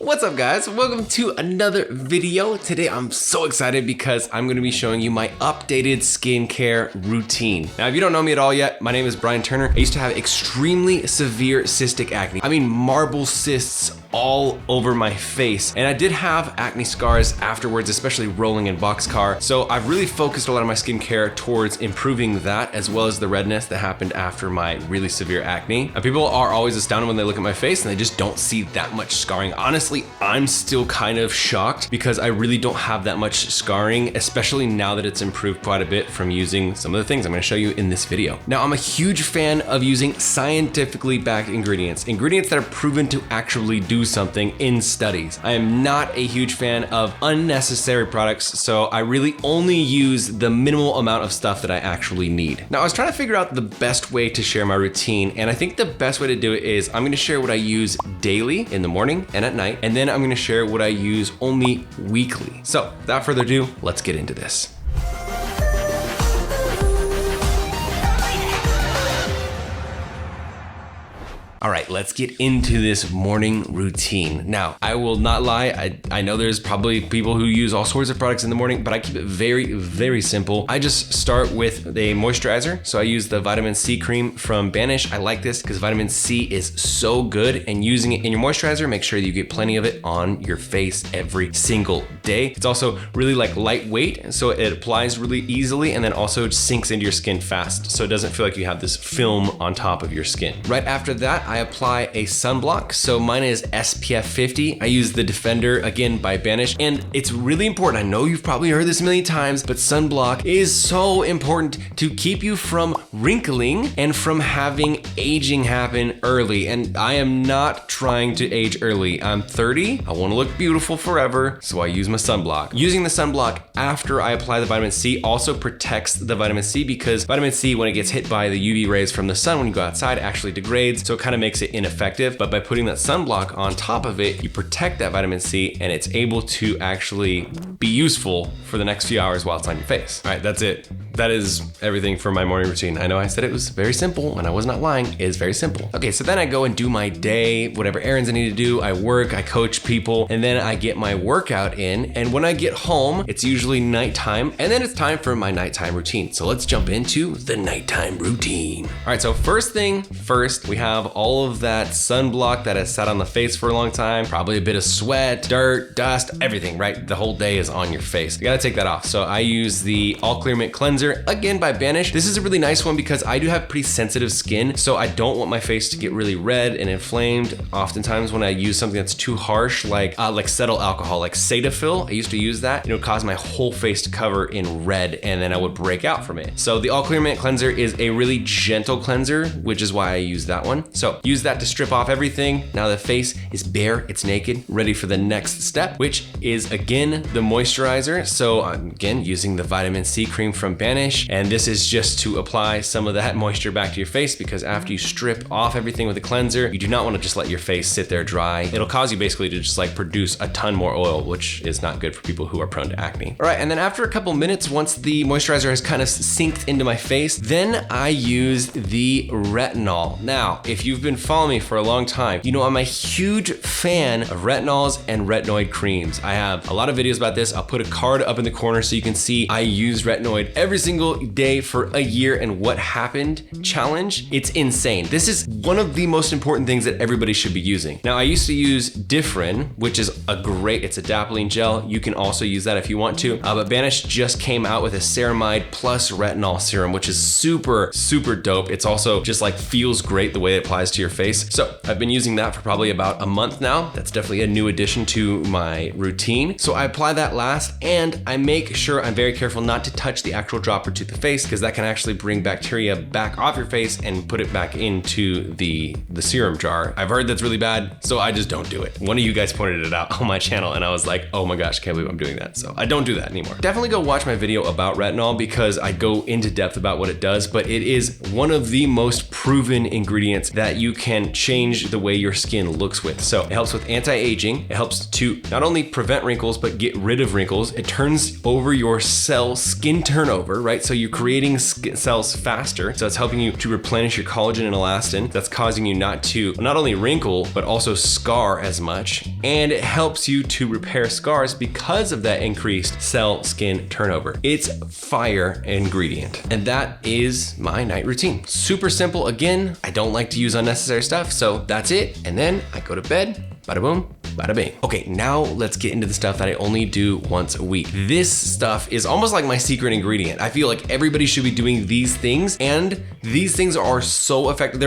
What's up guys? Welcome to another video. Today I'm so excited because I'm going to be showing you my updated skincare routine. Now if you don't know me at all yet, my name is Brian Turner. I used to have extremely severe cystic acne. I mean marble cysts all over my face. And I did have acne scars afterwards, especially rolling in boxcar. So I've really focused a lot of my skincare towards improving that as well as the redness that happened after my really severe acne. And people are always astounded when they look at my face and they just don't see that much scarring. Honestly, I'm still kind of shocked because I really don't have that much scarring, especially now that it's improved quite a bit from using some of the things I'm gonna show you in this video. Now, I'm a huge fan of using scientifically backed ingredients that are proven to actually do something in studies. I am not a huge fan of unnecessary products, so I really only use the minimal amount of stuff that I actually need. Now, I was trying to figure out the best way to share my routine, and I think the best way to do it is I'm gonna share what I use daily in the morning and at night, and then I'm gonna share what I use only weekly. So without further ado, let's get into this. All right, let's get into this morning routine. Now, I will not lie, I know there's probably people who use all sorts of products in the morning, but I keep it very, very simple. I just start with a moisturizer. So I use the vitamin C cream from Banish. I like this because vitamin C is so good, and using it in your moisturizer, make sure that you get plenty of it on your face every single day. It's also really like lightweight, so it applies really easily and then also sinks into your skin fast. So it doesn't feel like you have this film on top of your skin. Right after that, I apply a sunblock. So mine is SPF 50. I use the Defender, again by Banish, and it's really important. I know you've probably heard this a million times, but sunblock is so important to keep you from wrinkling and from having aging happen early. And I am not trying to age early. I'm 30, I wanna look beautiful forever, so I use my sunblock. Using the sunblock after I apply the vitamin C also protects the vitamin C, because vitamin C, when it gets hit by the UV rays from the sun when you go outside, actually degrades, so it kind of makes it ineffective. But by putting that sunblock on top of it, you protect that vitamin C and it's able to actually be useful for the next few hours while it's on your face. All right, that's it. That is everything for my morning routine. I know I said it was very simple and I was not lying. It is very simple. Okay, so then I go and do my day, whatever errands I need to do. I work, I coach people, and then I get my workout in. And when I get home, it's usually nighttime, and then it's time for my nighttime routine. So let's jump into the nighttime routine. All right, so first thing first, we have all of that sunblock that has sat on the face for a long time, probably a bit of sweat, dirt, dust, everything, right? The whole day is on your face. You gotta take that off. So I use the All Clear Mint Cleanser, again by Banish. This is a really nice one because I do have pretty sensitive skin, so I don't want my face to get really red and inflamed. Oftentimes when I use something that's too harsh, like cetyl alcohol, like Cetaphil, I used to use that, it would cause my whole face to cover in red and then I would break out from it. So the All Clear Mint Cleanser is a really gentle cleanser, which is why I use that one. So use that to strip off everything. Now the face is bare, it's naked, ready for the next step, which is again the moisturizer. So I'm again using the vitamin C cream from Banish, and this is just to apply some of that moisture back to your face, because after you strip off everything with the cleanser, you do not want to just let your face sit there dry. It'll cause you basically to just like produce a ton more oil, which is not good for people who are prone to acne. All right, and then after a couple minutes, once the moisturizer has kind of sinked into my face, then I use the retinol. Now, if you've been following me for a long time, you know I'm a huge fan of retinols and retinoid creams. I have a lot of videos about this. I'll put a card up in the corner so you can see I use retinoid every single day for a year, and what happened challenge. It's insane. This is one of the most important things that everybody should be using. Now, I used to use Differin, which is it's a adapalene gel. You can also use that if you want to, but Banish just came out with a ceramide plus retinol serum, which is super, super dope. It's also just like feels great the way it applies to your face. So I've been using that for probably about a month now. That's definitely a new addition to my routine. So I apply that last, and I make sure I'm very careful not to touch the actual dropper to the face, because that can actually bring bacteria back off your face and put it back into the serum jar. I've heard that's really bad, so I just don't do it. One of you guys pointed it out on my channel and I was like, oh my gosh, can't believe I'm doing that. So I don't do that anymore. Definitely go watch my video about retinol because I go into depth about what it does, but it is one of the most proven ingredients that you can change the way your skin looks with. So So it helps with anti-aging. It helps to not only prevent wrinkles, but get rid of wrinkles. It turns over your skin turnover, right? So you're creating cells faster. So it's helping you to replenish your collagen and elastin. That's causing you not only wrinkle, but also scar as much. And it helps you to repair scars because of that increased skin turnover. It's fire ingredient. And that is my night routine. Super simple. Again, I don't like to use unnecessary stuff. So that's it. And then I go to bed. Bada boom, bada bing. Okay, now let's get into the stuff that I only do once a week. This stuff is almost like my secret ingredient. I feel like everybody should be doing these things, and these things are so effective.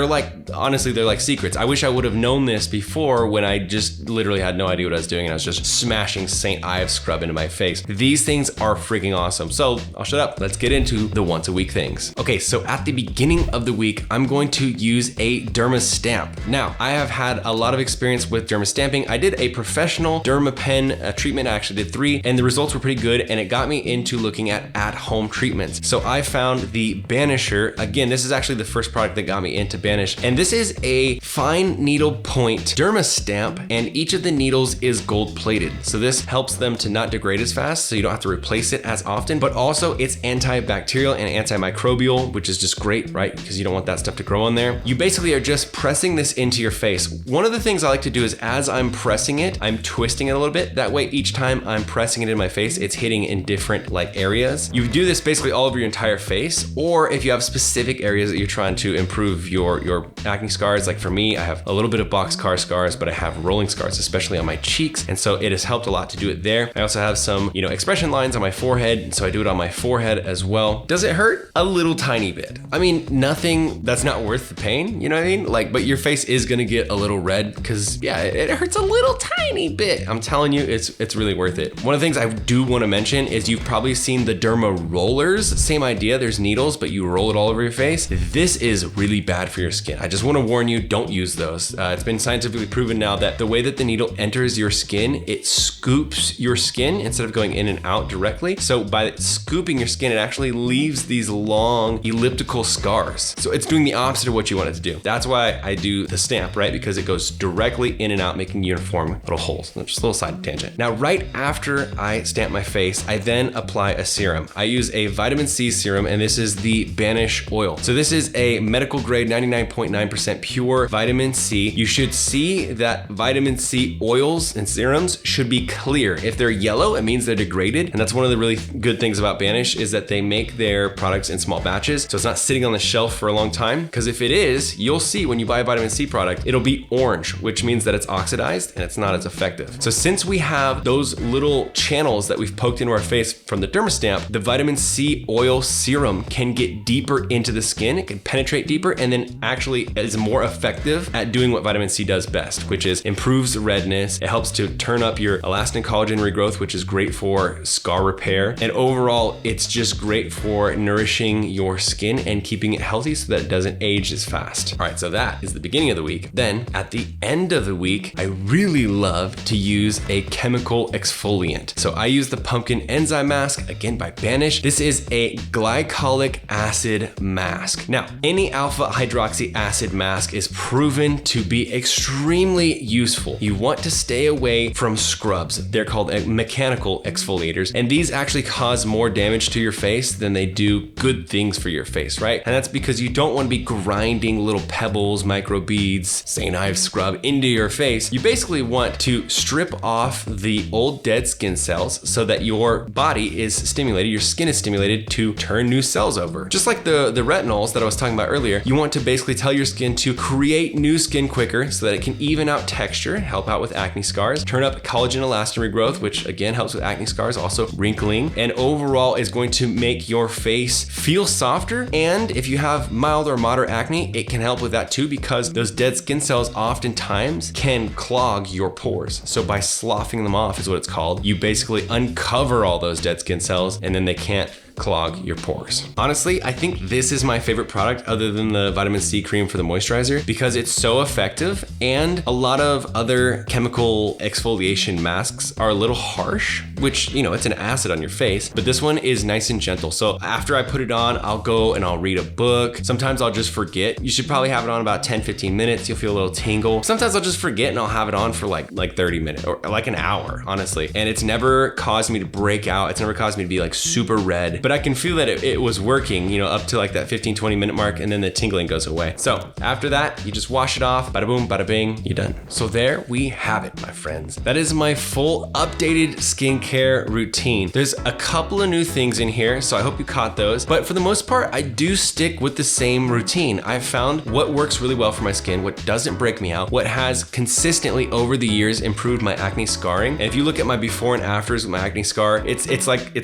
Honestly, they're like secrets. I wish I would have known this before when I just literally had no idea what I was doing and I was just smashing St. Ives scrub into my face. These things are freaking awesome. So I'll shut up. Let's get into the once a week things. Okay, so at the beginning of the week, I'm going to use a derma stamp. Now, I have had a lot of experience with derma stamping. I did a professional dermapen treatment. I actually did 3, and the results were pretty good, and it got me into looking at home treatments. So I found the Banisher. Again, this is actually the first product that got me into Banish, and this is a fine needle point derma stamp, and each of the needles is gold plated. So this helps them to not degrade as fast, so you don't have to replace it as often, but also it's antibacterial and antimicrobial, which is just great, right? Because you don't want that stuff to grow on there. You basically are just pressing this into your face. One of the things I like to do is as I'm pressing it, I'm twisting it a little bit. That way, each time I'm pressing it in my face, it's hitting in different areas. You do this basically all over your entire face, or if you have specific areas that you're trying to improve your acne scars. Like for me, I have a little bit of boxcar scars, but I have rolling scars, especially on my cheeks. And so it has helped a lot to do it there. I also have some, expression lines on my forehead. And so I do it on my forehead as well. Does it hurt? A little tiny bit. I mean, nothing that's not worth the pain, you know what I mean? But your face is gonna get a little red because it hurts a little tiny bit. I'm telling you, it's really worth it. One of the things I do want to mention is you've probably seen the derma rollers. Same idea, there's needles, but you roll it all over your face. This is really bad for your skin. I just want to warn you, don't use those. It's been scientifically proven now that the way that the needle enters your skin, it scoops your skin instead of going in and out directly. So by scooping your skin, it actually leaves these long elliptical scars. So it's doing the opposite of what you want it to do. That's why I do the stamp, right? Because it goes directly in and out, making uniform little holes. Just a little side tangent. Now, right after I stamp my face, I then apply a serum. I use a vitamin C serum, and this is the Banish oil. So this is a medical grade 99.9% pure vitamin C. You should see that vitamin C oils and serums should be clear. If they're yellow, it means they're degraded. And that's one of the really good things about Banish is that they make their products in small batches. So it's not sitting on the shelf for a long time. Because if it is, you'll see when you buy a vitamin C product, it'll be orange, which means that it's oxidized and it's not as effective. So since we have those little channels that we've poked into our face from the dermastamp, the vitamin C oil serum can get deeper into the skin. It can penetrate deeper and then actually is more effective at doing what vitamin C does best, which is improves redness. It helps to turn up your elastin collagen regrowth, which is great for scar repair. And overall, it's just great for nourishing your skin and keeping it healthy so that it doesn't age as fast. All right, so that is the beginning of the week. Then at the end of the week, I really love to use a chemical exfoliant. So I use the pumpkin enzyme mask, again by Banish. This is a glycolic acid mask. Now, any alpha hydroxy acid mask is proven to be extremely useful. You want to stay away from scrubs. They're called mechanical exfoliators, and these actually cause more damage to your face than they do good things for your face, right? And that's because you don't want to be grinding little pebbles, micro beads, St. Ives scrub into your face. You basically want to strip off the old dead skin cells so that your body is stimulated, your skin is stimulated to turn new cells over. Just like the retinols that I was talking about earlier, you want to basically tell your skin to create new skin quicker so that it can even out texture, help out with acne scars, turn up collagen elastin regrowth, which again helps with acne scars, also wrinkling, and overall is going to make your face feel softer. And if you have mild or moderate acne, it can help with that too, because those dead skin cells oftentimes can clog your pores. So by sloughing them off is what it's called, you basically uncover all those dead skin cells and then they can't clog your pores. Honestly, I think this is my favorite product other than the vitamin C cream for the moisturizer because it's so effective, and a lot of other chemical exfoliation masks are a little harsh, which, you know, it's an acid on your face, but this one is nice and gentle. So after I put it on, I'll go and I'll read a book. Sometimes I'll just forget. You should probably have it on about 10-15 minutes. You'll feel a little tingle. Sometimes I'll just forget and I'll have it on for like 30 minutes or like an hour, honestly. And it's never caused me to break out. It's never caused me to be like super red, but I can feel that it was working, you know, up to like that 15-20 minute mark, and then the tingling goes away. So after that, you just wash it off, bada boom, bada bing, you're done. So there we have it, my friends. That is my full updated skincare routine. There's a couple of new things in here, so I hope you caught those, but for the most part, I do stick with the same routine. I've found what works really well for my skin, what doesn't break me out, what has consistently over the years improved my acne scarring. And if you look at my before and afters with my acne scar, it's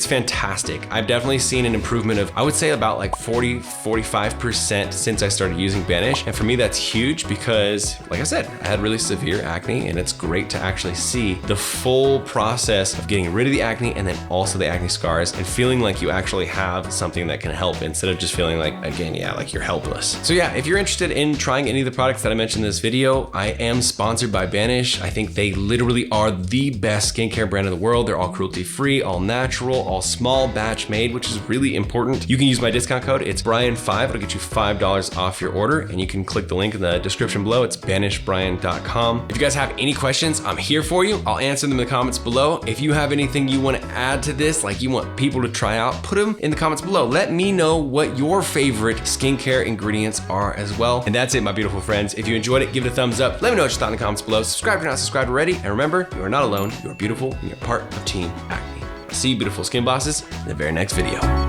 fantastic. I've definitely seen an improvement of, I would say, about like 40-45% since I started using Banish. And for me, that's huge because, like I said, I had really severe acne, and it's great to actually see the full process of getting rid of the acne and then also the acne scars and feeling like you actually have something that can help instead of just feeling like, again, yeah, like you're helpless. So yeah, if you're interested in trying any of the products that I mentioned in this video, I am sponsored by Banish. I think they literally are the best skincare brand in the world. They're all cruelty-free, all natural, all small batch made, which is really important. You can use my discount code. It's Brian5. It'll get you $5 off your order, and you can click the link in the description below. It's banishbrian.com. If you guys have any questions, I'm here for you. I'll answer them in the comments below. If you have anything you want to add to this, like you want people to try out, put them in the comments below. Let me know what your favorite skincare ingredients are as well. And that's it, my beautiful friends. If you enjoyed it, give it a thumbs up. Let me know what you thought in the comments below. Subscribe if you're not subscribed already. And remember, you are not alone. You are beautiful, and you're part of Team Acne. See you, beautiful skin bosses, in the very next video.